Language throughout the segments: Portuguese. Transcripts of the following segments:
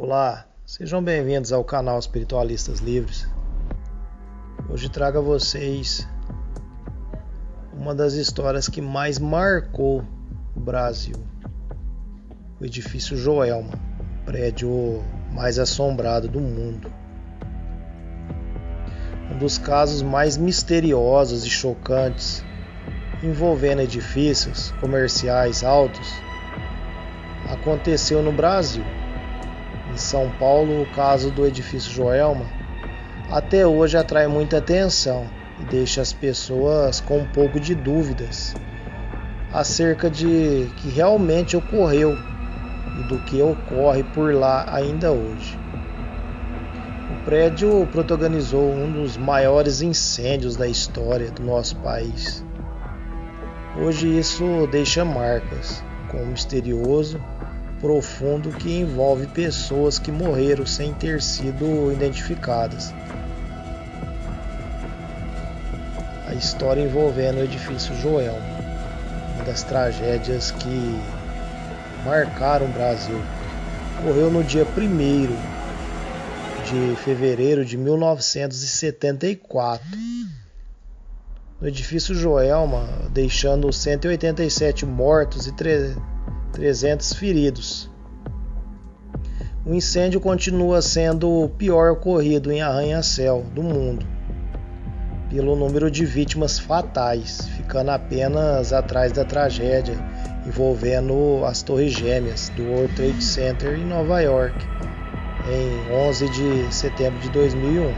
Olá, sejam bem-vindos ao canal Espiritualistas Livres. Hoje trago a vocês uma das histórias que mais marcou o Brasil. O edifício Joelma, o prédio mais assombrado do mundo. Um dos casos mais misteriosos e chocantes envolvendo edifícios comerciais altos aconteceu no Brasil. Em São Paulo, o caso do edifício Joelma até hoje atrai muita atenção e deixa as pessoas com um pouco de dúvidas acerca de que realmente ocorreu e do que ocorre por lá ainda hoje. O prédio protagonizou um dos maiores incêndios da história do nosso país. Hoje isso deixa marcas com o misterioso profundo que envolve pessoas que morreram sem ter sido identificadas. A história envolvendo o edifício Joelma, uma das tragédias que marcaram o Brasil, ocorreu no dia 1º de fevereiro de 1974, no edifício Joelma, deixando 187 mortos e 300 feridos. O incêndio continua sendo o pior ocorrido em arranha-céu do mundo, pelo número de vítimas fatais, ficando apenas atrás da tragédia envolvendo as Torres Gêmeas do World Trade Center em Nova York, em 11 de setembro de 2001.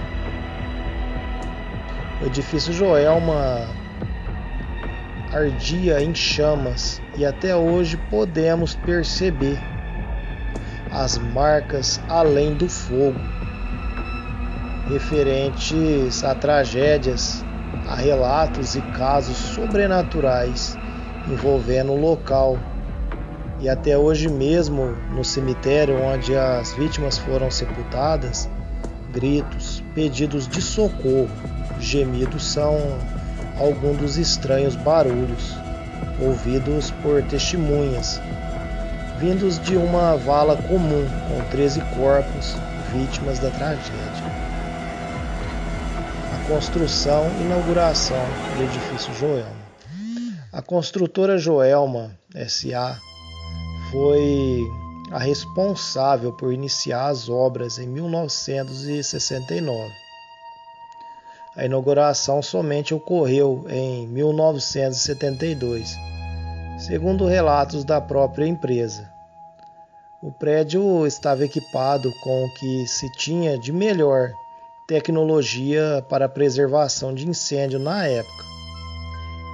O edifício Joelma ardia em chamas e até hoje podemos perceber as marcas além do fogo, referentes a tragédias, a relatos e casos sobrenaturais envolvendo o local. E até hoje mesmo, no cemitério onde as vítimas foram sepultadas, gritos, pedidos de socorro, gemidos são alguns dos estranhos barulhos ouvidos por testemunhas, vindos de uma vala comum com 13 corpos vítimas da tragédia. A construção e inauguração do edifício Joelma. A construtora Joelma S.A. foi a responsável por iniciar as obras em 1969. A inauguração somente ocorreu em 1972, segundo relatos da própria empresa. O prédio estava equipado com o que se tinha de melhor tecnologia para a preservação de incêndio na época.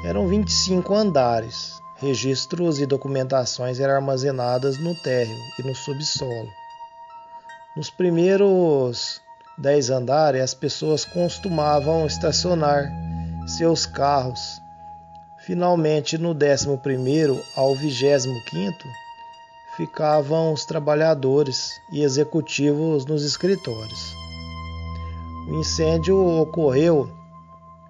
Eram 25 andares, registros e documentações eram armazenadas no térreo e no subsolo. Nos primeiros 10 andares, as pessoas costumavam estacionar seus carros. Finalmente, no 11º ao 25º, ficavam os trabalhadores e executivos nos escritórios. O incêndio ocorreu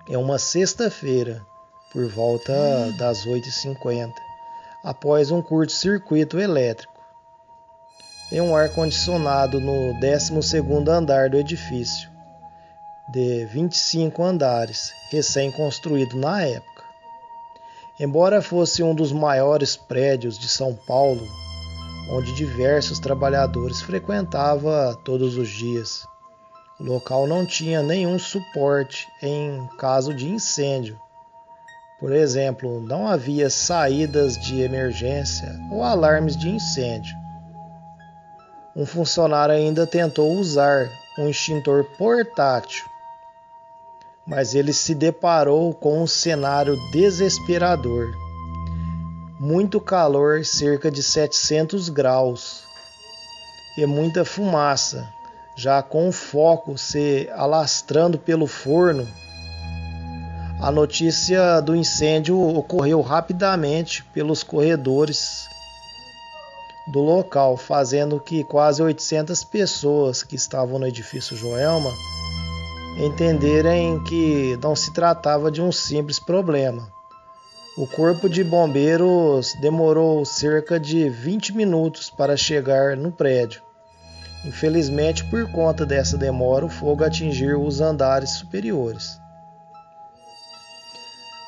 em uma sexta-feira, por volta das 8h50, após um curto-circuito elétrico em um ar-condicionado no 12º andar do edifício, de 25 andares, recém-construído na época. Embora fosse um dos maiores prédios de São Paulo, onde diversos trabalhadores frequentavam todos os dias, o local não tinha nenhum suporte em caso de incêndio. Por exemplo, não havia saídas de emergência ou alarmes de incêndio. Um funcionário ainda tentou usar um extintor portátil, mas ele se deparou com um cenário desesperador. Muito calor, cerca de 700 graus, e muita fumaça, já com o foco se alastrando pelo forno. A notícia do incêndio ocorreu rapidamente pelos corredores do local, fazendo que quase 800 pessoas que estavam no edifício Joelma entenderem que não se tratava de um simples problema. O corpo de bombeiros demorou cerca de 20 minutos para chegar no prédio Infelizmente, por conta dessa demora, o fogo atingiu os andares superiores.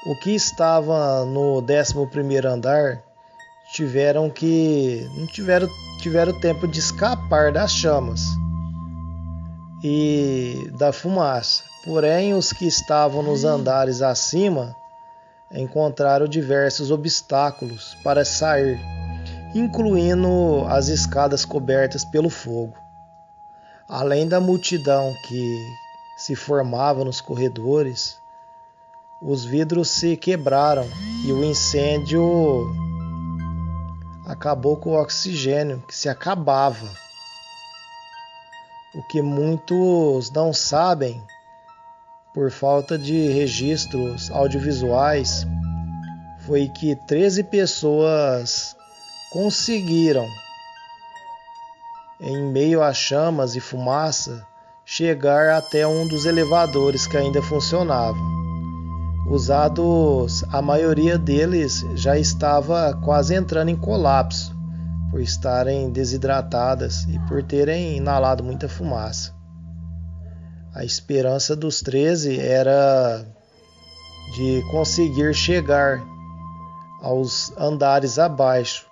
O que estava no 11º andar tiveram tempo de escapar das chamas e da fumaça. Porém, os que estavam nos andares acima encontraram diversos obstáculos para sair, incluindo as escadas cobertas pelo fogo. Além da multidão que se formava nos corredores, os vidros se quebraram e o incêndio acabou com o oxigênio que se acabava. O que muitos não sabem, por falta de registros audiovisuais, foi que 13 pessoas conseguiram, em meio a chamas e fumaça, chegar até um dos elevadores que ainda funcionava. A maioria deles já estava quase entrando em colapso, por estarem desidratadas e por terem inalado muita fumaça. A esperança dos 13 era de conseguir chegar aos andares abaixo,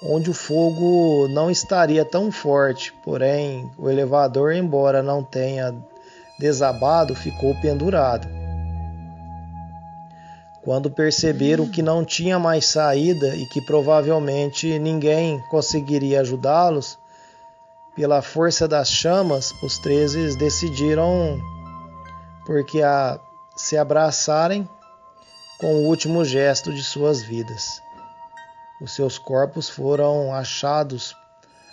onde o fogo não estaria tão forte, porém o elevador, embora não tenha desabado, ficou pendurado. Quando perceberam que não tinha mais saída e que provavelmente ninguém conseguiria ajudá-los, pela força das chamas, os 13 decidiram se abraçarem com o último gesto de suas vidas. Os seus corpos foram achados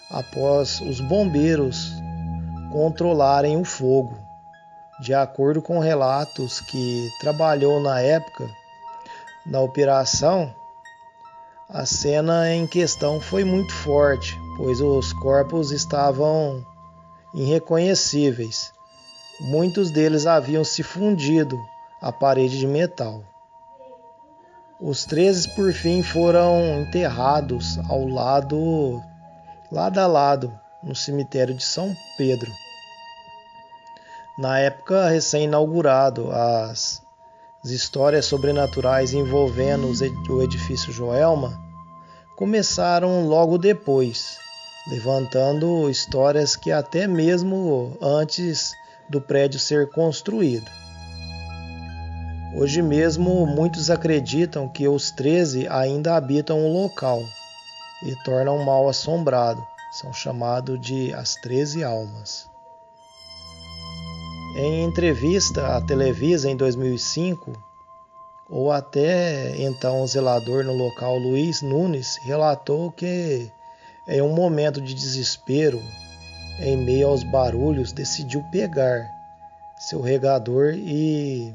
após os bombeiros controlarem o fogo. De acordo com relatos que trabalhou na época, na operação, a cena em questão foi muito forte, pois os corpos estavam irreconhecíveis. Muitos deles haviam se fundido à parede de metal. Os 13, por fim, foram enterrados lado a lado, no cemitério de São Pedro. Na época recém-inaugurado, as histórias sobrenaturais envolvendo o edifício Joelma começaram logo depois, levantando histórias que até mesmo antes do prédio ser construído. Hoje mesmo, muitos acreditam que os 13 ainda habitam o local e tornam mal assombrado. São chamados de as 13 almas. Em entrevista à Televisa em 2005, ou até então o zelador no local Luiz Nunes relatou que em um momento de desespero, em meio aos barulhos, decidiu pegar seu regador e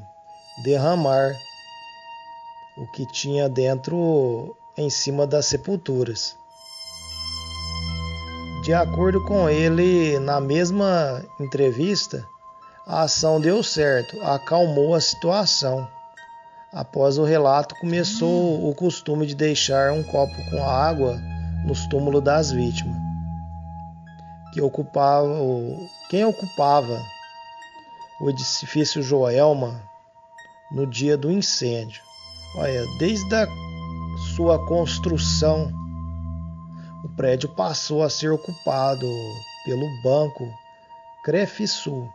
derramar o que tinha dentro em cima das sepulturas. De acordo com ele, na mesma entrevista, a ação deu certo, acalmou a situação. Após o relato, começou o costume de deixar um copo com água nos túmulos das vítimas. Quem ocupava o edifício Joelma no dia do incêndio. Olha, desde a sua construção, o prédio passou a ser ocupado pelo Banco Crefisul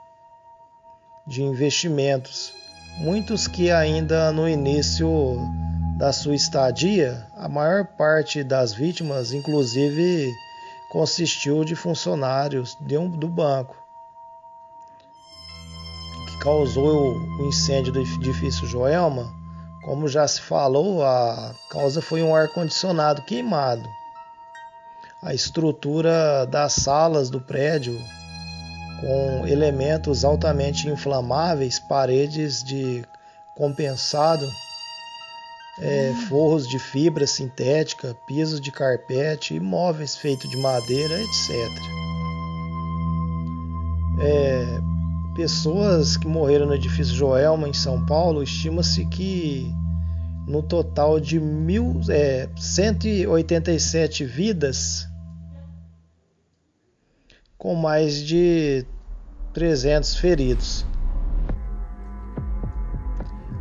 de investimentos, muitos que ainda no início da sua estadia, a maior parte das vítimas, inclusive, consistiu de funcionários do banco. O que causou o incêndio do edifício Joelma, como já se falou, a causa foi um ar-condicionado queimado. A estrutura das salas do prédio, com elementos altamente inflamáveis, paredes de compensado, forros de fibra sintética, pisos de carpete, móveis feitos de madeira, etc. Pessoas que morreram no edifício Joelma, em São Paulo, estima-se que no total de 187 vidas com mais de 300 feridos.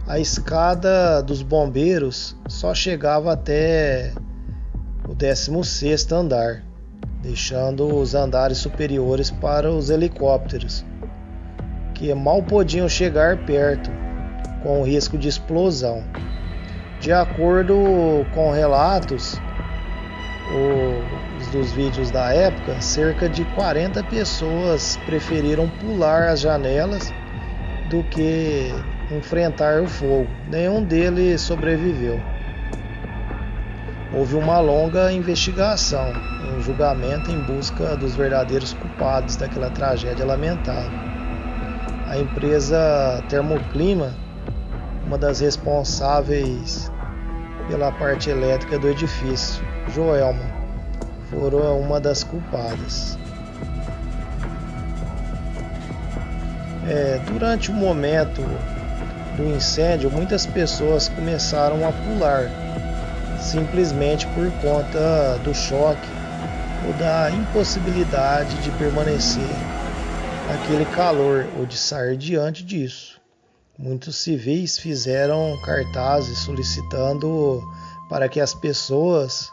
A escada dos bombeiros só chegava até o 16º andar, deixando os andares superiores para os helicópteros, que mal podiam chegar perto, com o risco de explosão. De acordo com relatos dos vídeos da época, cerca de 40 pessoas preferiram pular as janelas do que enfrentar o fogo. Nenhum deles sobreviveu. Houve uma longa investigação, um julgamento em busca dos verdadeiros culpados daquela tragédia lamentável. A empresa Termoclima, uma das responsáveis pela parte elétrica do edifício, Joelma, foram uma das culpadas. Durante o momento do incêndio, muitas pessoas começaram a pular, simplesmente por conta do choque ou da impossibilidade de permanecer naquele calor ou de sair diante disso. Muitos civis fizeram cartazes solicitando para que as pessoas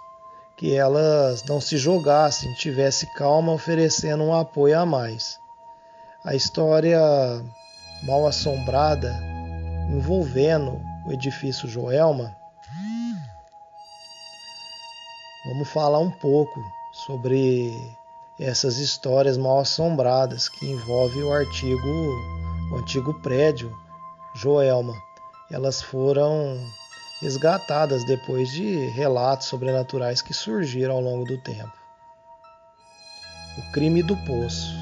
que elas não se jogassem, tivessem calma, oferecendo um apoio a mais. A história mal assombrada envolvendo o edifício Joelma, vamos falar um pouco sobre essas histórias mal assombradas que envolvem o antigo prédio Joelma. Elas foram resgatadas depois de relatos sobrenaturais que surgiram ao longo do tempo. O crime do poço.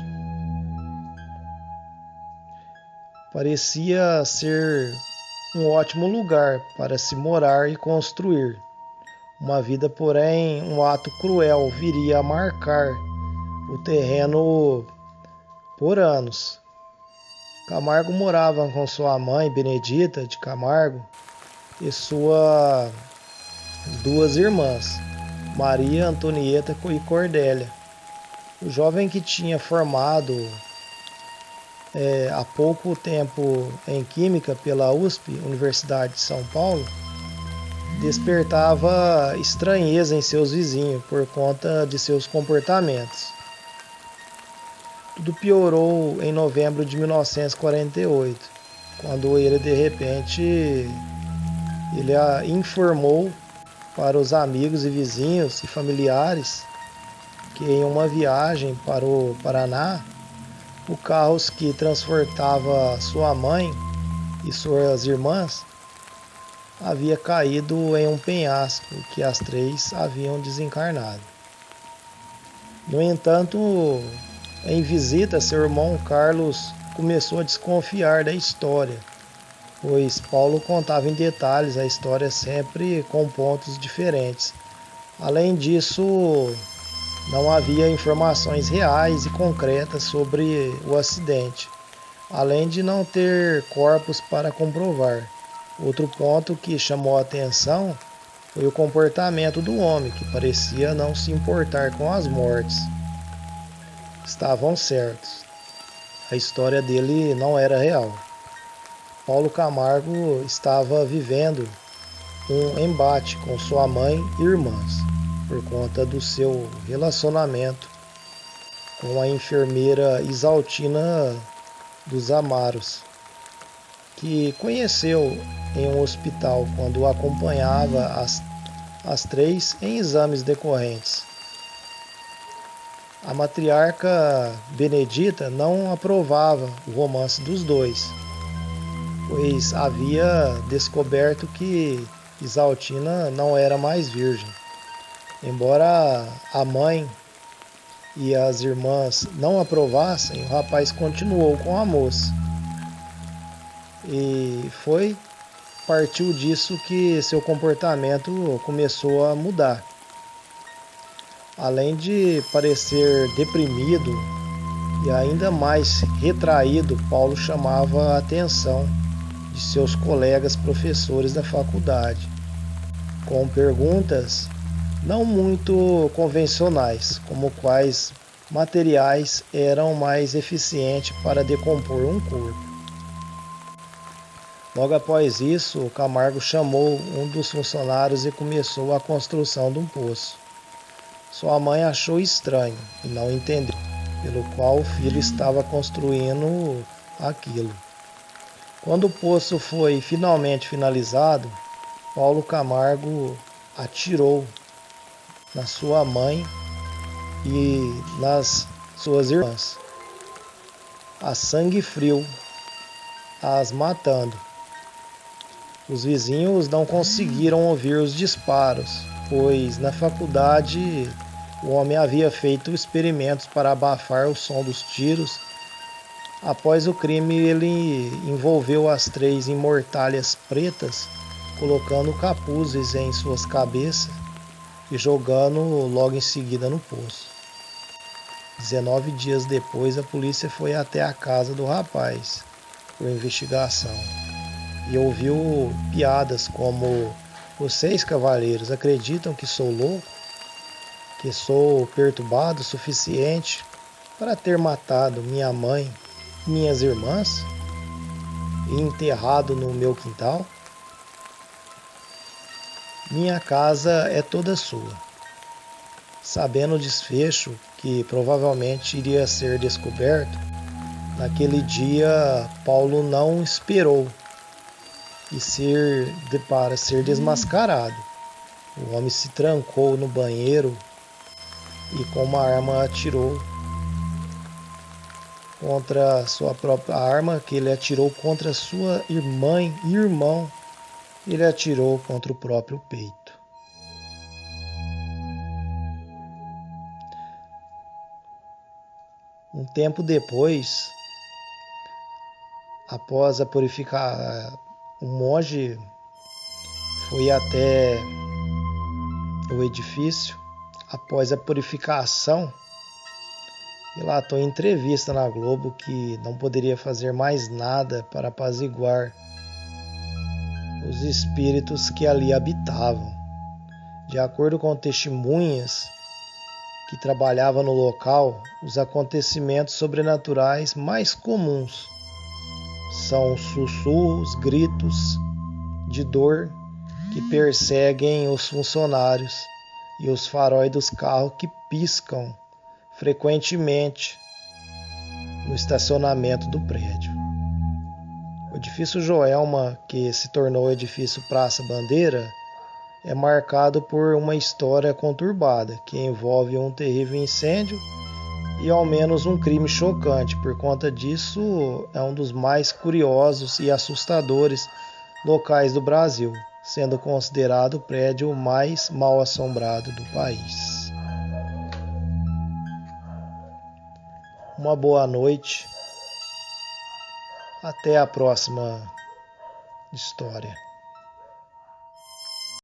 Parecia ser um ótimo lugar para se morar e construir uma vida, porém um ato cruel viria a marcar o terreno por anos. Camargo morava com sua mãe, Benedita de Camargo, e suas 2 irmãs, Maria Antonieta e Cordélia. O jovem, que tinha formado há pouco tempo em Química pela USP, Universidade de São Paulo, despertava estranheza em seus vizinhos por conta de seus comportamentos. Tudo piorou em novembro de 1948, quando ele de repente informou para os amigos e vizinhos e familiares que em uma viagem para o Paraná, o carro que transportava sua mãe e suas irmãs havia caído em um penhasco, que as 3 haviam desencarnado. No entanto, em visita, seu irmão Carlos começou a desconfiar da história, pois Paulo contava em detalhes a história, sempre com pontos diferentes. Além disso, não havia informações reais e concretas sobre o acidente, além de não ter corpos para comprovar. Outro ponto que chamou a atenção foi o comportamento do homem, que parecia não se importar com as mortes. Estavam certos. A história dele não era real. Paulo Camargo estava vivendo um embate com sua mãe e irmãs por conta do seu relacionamento com a enfermeira Isaltina dos Amaros, que conheceu em um hospital quando acompanhava as 3 em exames decorrentes. A matriarca Benedita não aprovava o romance dos dois, pois havia descoberto que Isaltina não era mais virgem. Embora a mãe e as irmãs não aprovassem, o rapaz continuou com a moça. E partiu disso que seu comportamento começou a mudar. Além de parecer deprimido e ainda mais retraído, Paulo chamava a atenção de seus colegas professores da faculdade, com perguntas não muito convencionais, como quais materiais eram mais eficientes para decompor um corpo. Logo após isso, o Camargo chamou um dos funcionários e começou a construção de um poço. Sua mãe achou estranho e não entendeu pelo qual o filho estava construindo aquilo. Quando o poço foi finalmente finalizado, Paulo Camargo atirou na sua mãe e nas suas irmãs, a sangue frio, as matando. Os vizinhos não conseguiram ouvir os disparos, pois na faculdade o homem havia feito experimentos para abafar o som dos tiros. Após o crime, ele envolveu as 3 imortalhas pretas, colocando capuzes em suas cabeças e jogando logo em seguida no poço. 19 dias depois, a polícia foi até a casa do rapaz por investigação e ouviu piadas como: "Vocês, cavaleiros, acreditam que sou louco? Que sou perturbado o suficiente para ter matado minha mãe, minhas irmãs e enterrado no meu quintal? Minha casa é toda sua." Sabendo o desfecho, que provavelmente iria ser descoberto, naquele dia Paulo não esperou para ser desmascarado. O homem se trancou no banheiro e com uma arma atirou contra sua própria arma, que ele atirou contra sua irmã e irmão, ele atirou contra o próprio peito. Um tempo depois, após a purificar, um monge foi até o edifício. Após a purificação, relatou em entrevista na Globo que não poderia fazer mais nada para apaziguar os espíritos que ali habitavam. De acordo com testemunhas que trabalhavam no local, os acontecimentos sobrenaturais mais comuns são sussurros, gritos de dor que perseguem os funcionários e os faróis dos carros que piscam frequentemente no estacionamento do prédio. O edifício Joelma, que se tornou o edifício Praça Bandeira, é marcado por uma história conturbada que envolve um terrível incêndio e ao menos um crime chocante. Por conta disso, é um dos mais curiosos e assustadores locais do Brasil, sendo considerado o prédio mais mal assombrado do país. Uma boa noite. Até a próxima história.